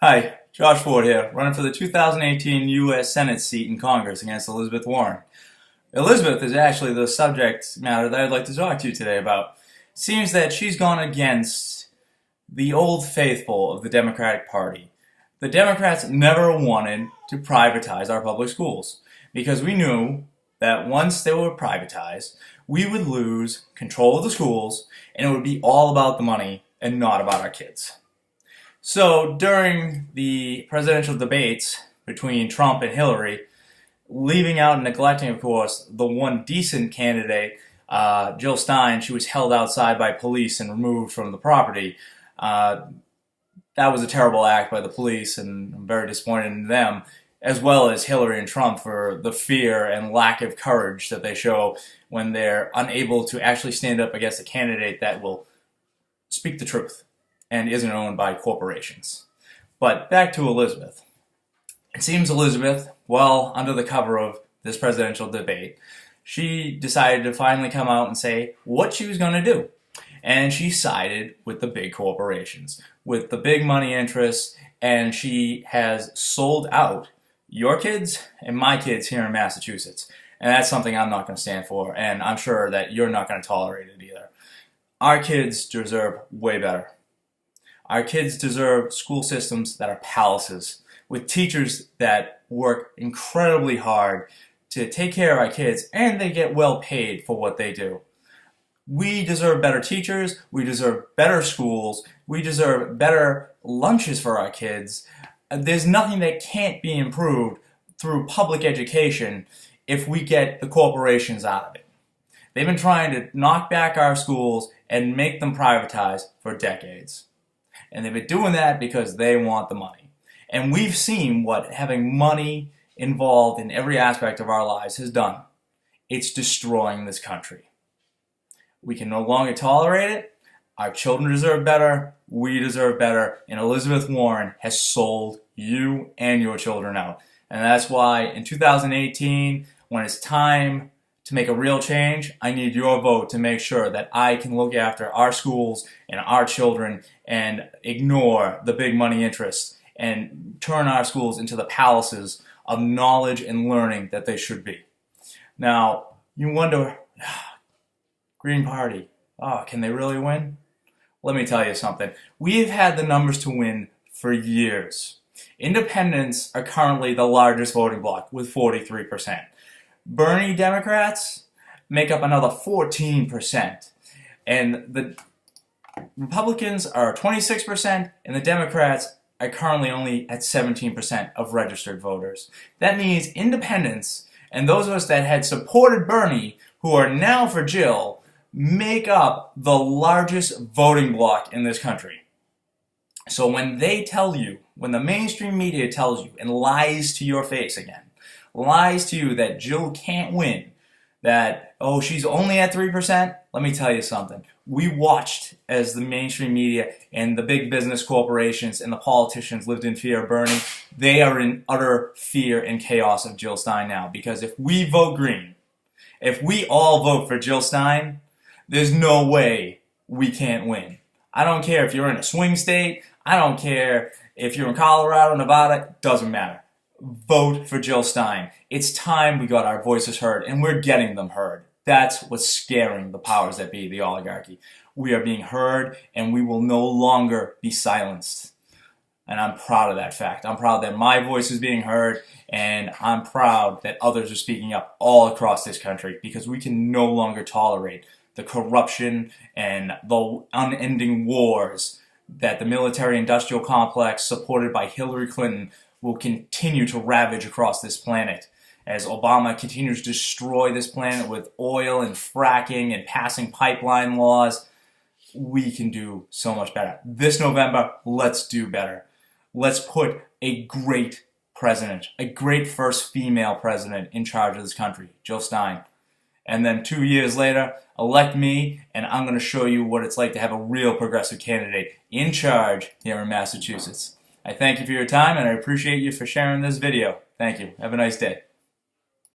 Hi, Josh Ford here, running for the 2018 U.S. Senate seat in Congress against Elizabeth Warren. Elizabeth is actually the subject matter that I'd like to talk to you today about. It seems that she's gone against the old faithful of the Democratic Party. The Democrats never wanted to privatize our public schools because we knew that once they were privatized, we would lose control of the schools and it would be all about the money and not about our kids. So during the presidential debates between Trump and Hillary, leaving out and neglecting, of course, the one decent candidate, Jill Stein, she was held outside by police and removed from the property. That was a terrible act by the police, and I'm very disappointed in them, as well as Hillary and Trump for the fear and lack of courage that they show when they're unable to actually stand up against a candidate that will speak the truth and isn't owned by corporations. But back to Elizabeth. It seems Elizabeth, well, under the cover of this presidential debate, she decided to finally come out and say what she was going to do. And she sided with the big corporations, with the big money interests, and she has sold out your kids and my kids here in Massachusetts. And that's something I'm not going to stand for, and I'm sure that you're not going to tolerate it either. Our kids deserve way better. Our kids deserve school systems that are palaces, with teachers that work incredibly hard to take care of our kids, and they get well paid for what they do. We deserve better teachers, we deserve better schools, we deserve better lunches for our kids. There's nothing that can't be improved through public education if we get the corporations out of it. They've been trying to knock back our schools and make them privatized for decades. And they've been doing that because they want the money. And we've seen what having money involved in every aspect of our lives has done. It's destroying this country. We can no longer tolerate it. Our children deserve better. We deserve better. And Elizabeth Warren has sold you and your children out. And that's why in 2018, when it's time to make a real change, I need your vote to make sure that I can look after our schools and our children and ignore the big money interests and turn our schools into the palaces of knowledge and learning that they should be. Now, you wonder, Green Party, can they really win? Let me tell you something. We've had the numbers to win for years. Independents are currently the largest voting bloc with 43%. Bernie Democrats make up another 14%. And the Republicans are 26%, and the Democrats are currently only at 17% of registered voters. That means independents and those of us that had supported Bernie, who are now for Jill, make up the largest voting bloc in this country. So when they tell you, when the mainstream media tells you and lies to your face again, lies to you that Jill can't win, that, she's only at 3%, let me tell you something. We watched as the mainstream media and the big business corporations and the politicians lived in fear of Bernie. They are in utter fear and chaos of Jill Stein now, because if we vote green, if we all vote for Jill Stein, there's no way we can't win. I don't care if you're in a swing state. I don't care if you're in Colorado, Nevada. Doesn't matter. Vote for Jill Stein. It's time we got our voices heard, and we're getting them heard. That's what's scaring the powers that be, the oligarchy. We are being heard, and we will no longer be silenced. And I'm proud of that fact. I'm proud that my voice is being heard, and I'm proud that others are speaking up all across this country, because we can no longer tolerate the corruption and the unending wars that the military-industrial complex, supported by Hillary Clinton, will continue to ravage across this planet. As Obama continues to destroy this planet with oil and fracking and passing pipeline laws, we can do so much better. This November, let's do better. Let's put a great president, a great first female president in charge of this country, Jill Stein. And then 2 years later, elect me, and I'm going to show you what it's like to have a real progressive candidate in charge here in Massachusetts. I thank you for your time, and I appreciate you for sharing this video. Thank you. Have a nice day.